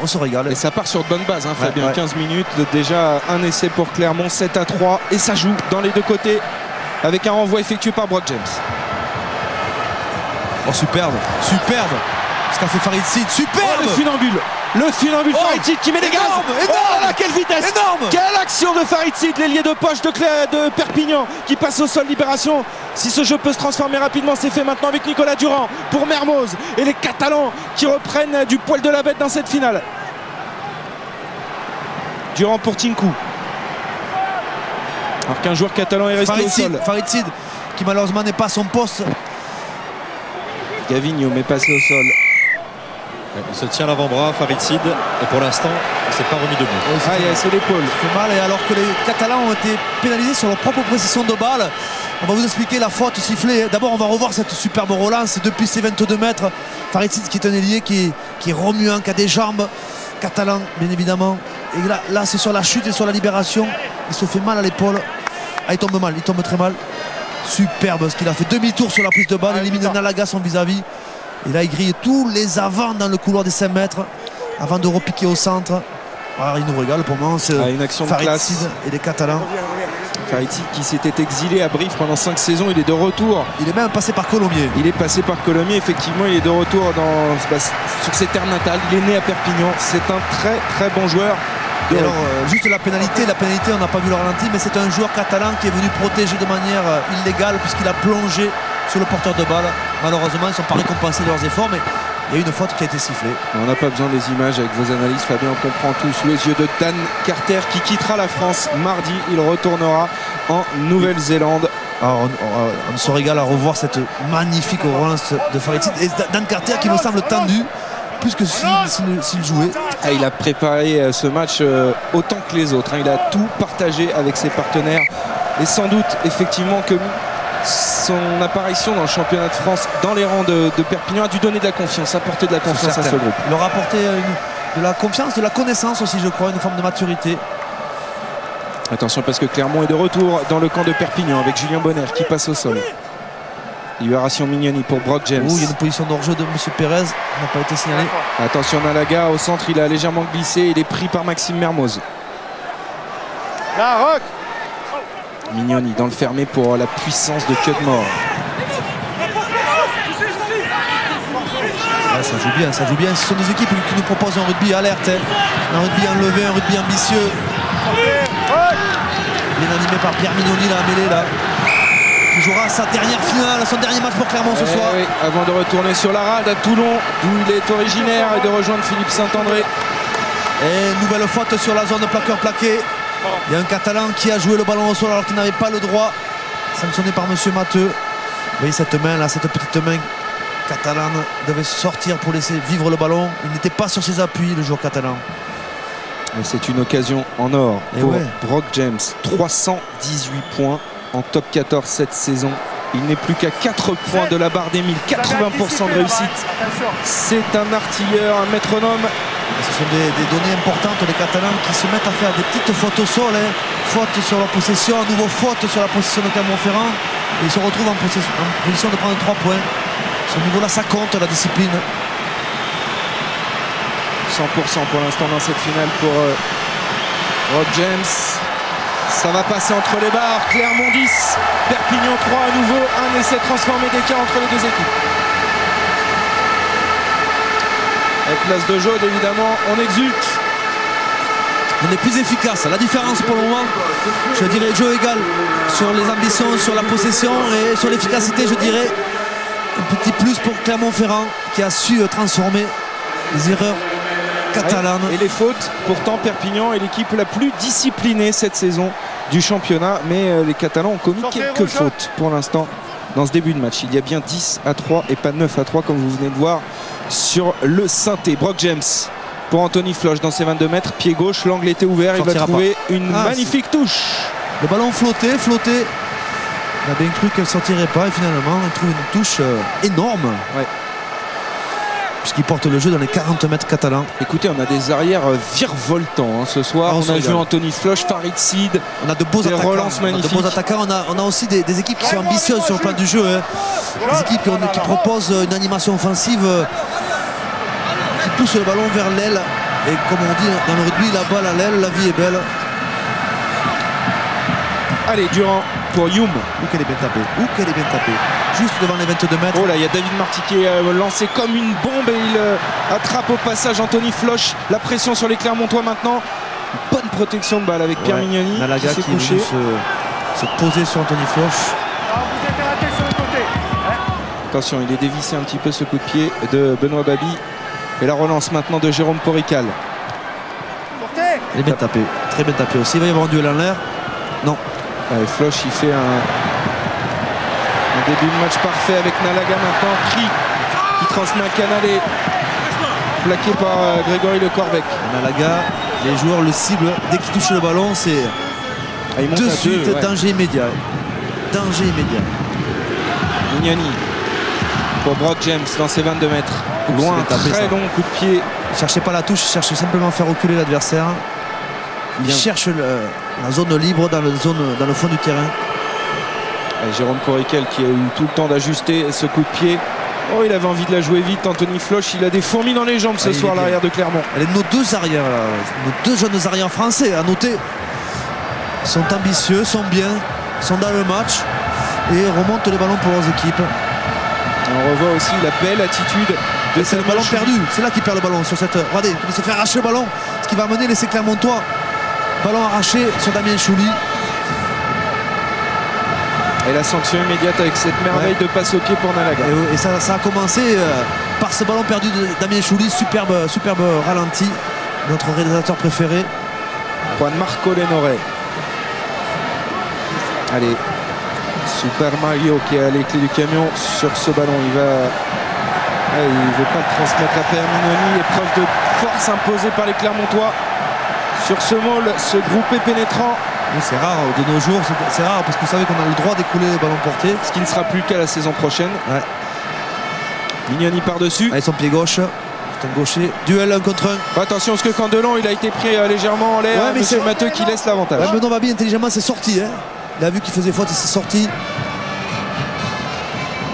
on se régale. Et ça part sur de bonnes bases, hein, Fabien. Ouais. 15 minutes, déjà un essai pour Clermont, 7-3. Et ça joue dans les deux côtés avec un renvoi effectué par Brock James. Oh, superbe, superbe. Ce qu'a fait Farid Sid, superbe. Oh, le funambule Farid Sid qui met des gaz. Énorme. Oh là, quelle vitesse. Énorme. Quelle action de Farid Sid, l'ailier de poche de Perpignan qui passe au sol, libération. Si ce jeu peut se transformer rapidement, c'est fait maintenant avec Nicolas Durand pour Mermoz et les Catalans qui reprennent du poil de la bête dans cette finale. Durand pour Tinkou. Alors qu'un joueur catalan est resté au sol. Farid Sid qui malheureusement n'est pas à son poste. Gavigno met passé au sol. Il se tient l'avant-bras, Farid Sid, et pour l'instant, il ne s'est pas remis debout. Ah, il a sur l'épaule. Ça fait mal, et alors que les Catalans ont été pénalisés sur leur propre précision de balle. On va vous expliquer la faute sifflée. D'abord, on va revoir cette superbe relance depuis ses 22 mètres. Farid Sid qui est un ailier qui est remuant, qui a des jambes. Catalan, bien évidemment. Et là c'est sur la chute et sur la libération. Il se fait mal à l'épaule. Ah, il tombe mal, il tombe très mal. Superbe ce qu'il a fait. Demi-tour sur la prise de balle. Il élimine Nalaga, son vis-à-vis. Et là, il grille tous les avants dans le couloir des 5 mètres avant de repiquer au centre. Alors, il nous régale pour le moment. C'est une action de Farid classe. Sid et les Catalans. Farid Sid qui s'était exilé à Brive pendant 5 saisons, il est de retour. Il est même passé par Colomiers. Il est passé par Colomiers, effectivement, il est de retour sur ses terres natales. Il est né à Perpignan. C'est un très très bon joueur. Et alors, juste la pénalité, on n'a pas vu le ralenti, mais c'est un joueur catalan qui est venu protéger de manière illégale puisqu'il a plongé sur le porteur de balle. Malheureusement, ils ne sont pas récompensés de leurs efforts, mais il y a eu une faute qui a été sifflée. On n'a pas besoin des images avec vos analyses, Fabien, on comprend tout. Sous les yeux de Dan Carter qui quittera la France mardi. Il retournera en Nouvelle-Zélande. Alors, on se régale à revoir cette magnifique relance de Farid Sid. Et Dan Carter qui me semble tendu, plus que s'il jouait. Ah, il a préparé ce match autant que les autres, hein. Il a tout partagé avec ses partenaires. Et sans doute, effectivement, que son apparition dans le championnat de France, dans les rangs de Perpignan, a dû donner de la confiance, apporter de la confiance à ce groupe. Il leur a apporté de la confiance, de la connaissance aussi, je crois, une forme de maturité. Attention parce que Clermont est de retour dans le camp de Perpignan avec Julien Bonner qui passe au sol. Libération Mignoni pour Brock James. Il y a une position d'hors-jeu de M. Pérez, qui n'a pas été signalée. Attention Nalaga au centre, il a légèrement glissé, il est pris par Maxime Mermoz. La Rock. Mignoni dans le fermé pour la puissance de Cudmore. Ouais, ça joue bien. Ce sont des équipes qui nous proposent un rugby alerte, hein. Un rugby enlevé, un rugby ambitieux. Bien animé par Pierre Mignoni, la mêlée là. Qui jouera sa dernière finale, son dernier match pour Clermont ce soir. Oui, avant de retourner sur la rade à Toulon, d'où il est originaire, et de rejoindre Philippe Saint-André. Et nouvelle faute sur la zone plaqueur-plaqué. Il y a un Catalan qui a joué le ballon au sol alors qu'il n'avait pas le droit. Sanctionné par M. Matteux. Vous voyez cette main là, cette petite main catalane devait sortir pour laisser vivre le ballon. Il n'était pas sur ses appuis, le joueur catalan. Et c'est une occasion en or pour ouais. Brock James. 318 points en top 14 cette saison. Il n'est plus qu'à 4 points de la barre des 1000. 80% de réussite. C'est un artilleur, un métronome. Ce sont des données importantes, les Catalans qui se mettent à faire des petites fautes au sol, hein. Faute sur leur possession, à nouveau faute sur la possession de Clermont-Ferrand. Et ils se retrouvent en position de prendre 3 points. À ce niveau-là, ça compte la discipline. 100% pour l'instant dans cette finale pour Brock James. Ça va passer entre les barres. Clermont 10, Perpignan 3 à nouveau. Un essai transformé d'écart entre les deux équipes. Avec place de jaune, évidemment, on exulte. On est plus efficace. La différence pour le moment, je dirais jeu égal sur les ambitions, sur la possession et sur l'efficacité, je dirais un petit plus pour Clermont-Ferrand qui a su transformer les erreurs catalanes. Et les fautes, pourtant Perpignan est l'équipe la plus disciplinée cette saison du championnat, mais les Catalans ont commis quelques fautes pour l'instant dans ce début de match. Il y a bien 10-3 et pas 9-3 comme vous venez de voir sur le synthé. Brock James pour Anthony Floch dans ses 22 mètres, pied gauche, l'angle était ouvert, il va trouver une magnifique touche. Le ballon flottait. Il a bien cru qu'elle ne sortirait pas et finalement il trouve une touche énorme. Ouais. Puisqu'il porte le jeu dans les 40 mètres catalans. Écoutez, on a des arrières virevoltants ce soir. On a vu Anthony Floch, Farid Sid. On a de beaux attaquants. Relances magnifiques. On a de beaux attaquants. On a aussi des équipes qui sont ambitieuses sur le plan du jeu, hein. Des équipes qui proposent une animation offensive, qui poussent le ballon vers l'aile Et comme on dit dans le rugby, la balle à l'aile, la vie est belle. Allez, Durand pour Youm. Où qu'elle est bien tapée. Où qu'elle est bien tapée. Juste devant les 22 mètres. Oh là, il y a David Marty qui est lancé comme une bombe et il attrape au passage Anthony Floch. La pression sur les Clermontois maintenant. Bonne protection de balle avec Pierre Mignoni Nalaga qui s'est qui est couché. venu se poser sur Anthony Floch. Vous êtes raté sur le côté. Attention, il est dévissé un petit peu ce coup de pied de Benoît Babi. Et la relance maintenant de Jérôme Porical. Sortez. Elle est bien tapée. Très bien tapée aussi. Il va y avoir un duel en l'air. Non. Allez, Floch il fait un début de match parfait avec Nalaga maintenant. Cri qui transmet un Canalé. Plaqué par Grégory Le Corvec. Nalaga, les joueurs le ciblent. Dès qu'il touche le ballon, c'est Il monte de à suite deux, ouais. danger immédiat. Danger immédiat. Mignoni pour Brock James dans ses 22 mètres. Oups, Loin, c'est tapé, très ça. long coup de pied. Il cherchait pas la touche, il cherchait simplement à faire reculer l'adversaire. Il Bien. cherche la zone libre dans le fond du terrain. Et Jérôme Porical qui a eu tout le temps d'ajuster ce coup de pied. Oh, il avait envie de la jouer vite. Anthony Floch, il a des fourmis dans les jambes ce Ah, il soir, est bien. l'arrière de Clermont. Elle est nos deux arrières, là. Nos deux jeunes arrières français, à noter. Ils sont ambitieux, sont bien, sont dans le match et remontent les ballons pour leurs équipes. On revoit aussi la belle attitude de C'est le ballon perdu, c'est là qu'il perd le ballon sur cette. Regardez, il se fait arracher le ballon, ce qui va amener l'essai Clermontois. Ballon arraché sur Damien Chouli. Et la sanction immédiate avec cette merveille de passe au pied pour Nalaga. Et ça a commencé par ce ballon perdu de Damien Chouli, superbe ralenti. Notre réalisateur préféré. Juan Marco Lenore. Allez, Super Mario qui a les clés du camion sur ce ballon. Il ne veut pas le transmettre à Pierre Mignoni. Épreuve de force imposée par les Clermontois. Sur ce maul, ce groupé pénétrant. C'est rare de nos jours, c'est rare parce que vous savez qu'on a le droit d'écouler les ballons portés. Ce qui ne sera plus le cas la saison prochaine. Ouais. Mignoni par-dessus. Avec son pied gauche, c'est un gaucher. Duel 1 contre 1. Attention, parce que Candelon, il a été pris légèrement en l'air. Ouais, mais Monsieur c'est- Matteux qui laisse l'avantage. Ouais, Benoît Babi intelligemment s'est sorti. Hein. Il a vu qu'il faisait faute, il s'est sorti.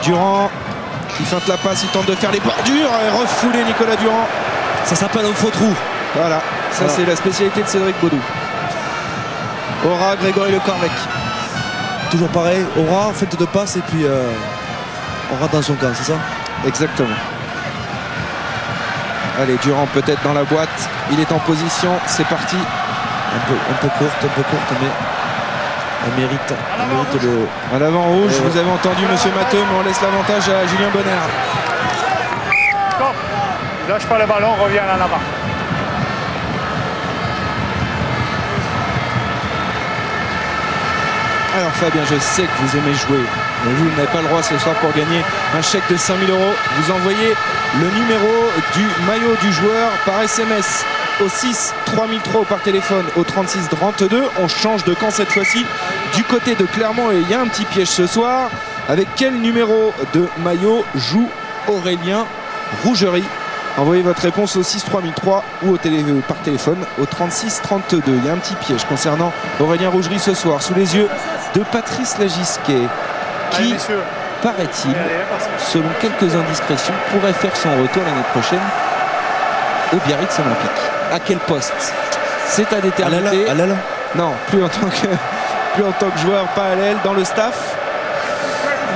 Durand qui feinte la passe, il tente de faire les bordures et refoulé Nicolas Durand. Ça s'appelle un faux trou. Voilà, ça Voilà. c'est la spécialité de Cédric Baudou. Aura, Grégory Le Corvec. Toujours pareil, Aura, fête de passe et puis Aura dans son camp, c'est ça? Exactement. Allez, Durand peut-être dans la boîte. Il est en position, c'est parti. Un peu courte, mais elle mérite le. À l'avant rouge, vous avez entendu Monsieur Matteux, mais on laisse l'avantage à Julien Bonner. Stop. Lâche pas le ballon, reviens en avant. Alors Fabien, je sais que vous aimez jouer, mais vous n'avez pas le droit ce soir pour gagner un chèque de 5 000 €. Vous envoyez le numéro du maillot du joueur par SMS au 6 3003 ou par téléphone au 36 32. On change de camp cette fois-ci du côté de Clermont et il y a un petit piège ce soir. Avec quel numéro de maillot joue Aurélien Rougerie? Envoyez votre réponse au 6 3003 ou par téléphone au 36 32. Il y a un petit piège concernant Aurélien Rougerie ce soir sous les yeux de Patrice Lagisquet Allez, qui, messieurs. paraît-il, selon quelques indiscrétions, pourrait faire son retour l'année prochaine au Biarritz Olympique. À quel poste? C'est à déterminer. À l'aile. Non, plus en tant que joueur, pas à l'aile, dans le staff.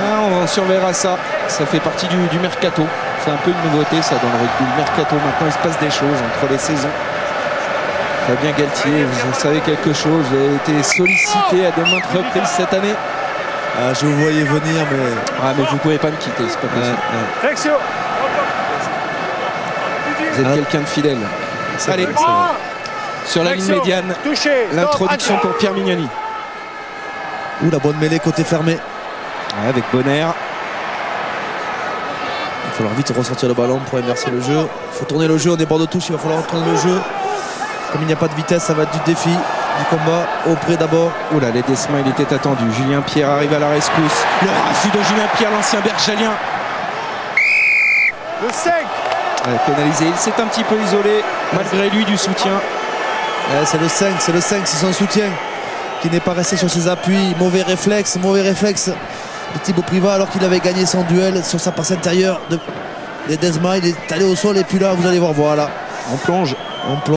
Ah, on surveillera ça. Ça fait partie du mercato. C'est un peu une nouveauté ça dans le rugby. Le mercato, maintenant il se passe des choses entre les saisons. Fabien Galtier, vous en savez quelque chose. Vous avez été sollicité à de maintes reprises cette année. Ah, je vous voyais venir, mais. Ah, mais vous pouvez pas me quitter, c'est pas possible. Flexion. Vous êtes quelqu'un de fidèle. Allez, vrai, c'est vrai. sur la ligne Flexion. médiane, Touché. l'introduction Stop. pour Pierre Mignoni. Ouh, la bonne mêlée côté fermé. Ouais, avec Bonner. Il va falloir vite ressortir le ballon pour inverser le jeu. Il faut tourner le jeu, on déborde de touche, il va falloir tourner le jeu. Comme il n'y a pas de vitesse, ça va être du défi, du combat. Auprès d'abord. Oula, les Desma, il était attendu. Julien Pierre arrive à la rescousse. Le raffut de Julien Pierre, l'ancien berchalien. Le 5. Pénalisé. Il s'est un petit peu isolé, malgré lui, du soutien. C'est le 5, c'est son soutien qui n'est pas resté sur ses appuis. Mauvais réflexe de Thibaut Privat alors qu'il avait gagné son duel sur sa passe intérieure de Desma. Il est allé au sol et puis là, vous allez voir, voilà. On plonge On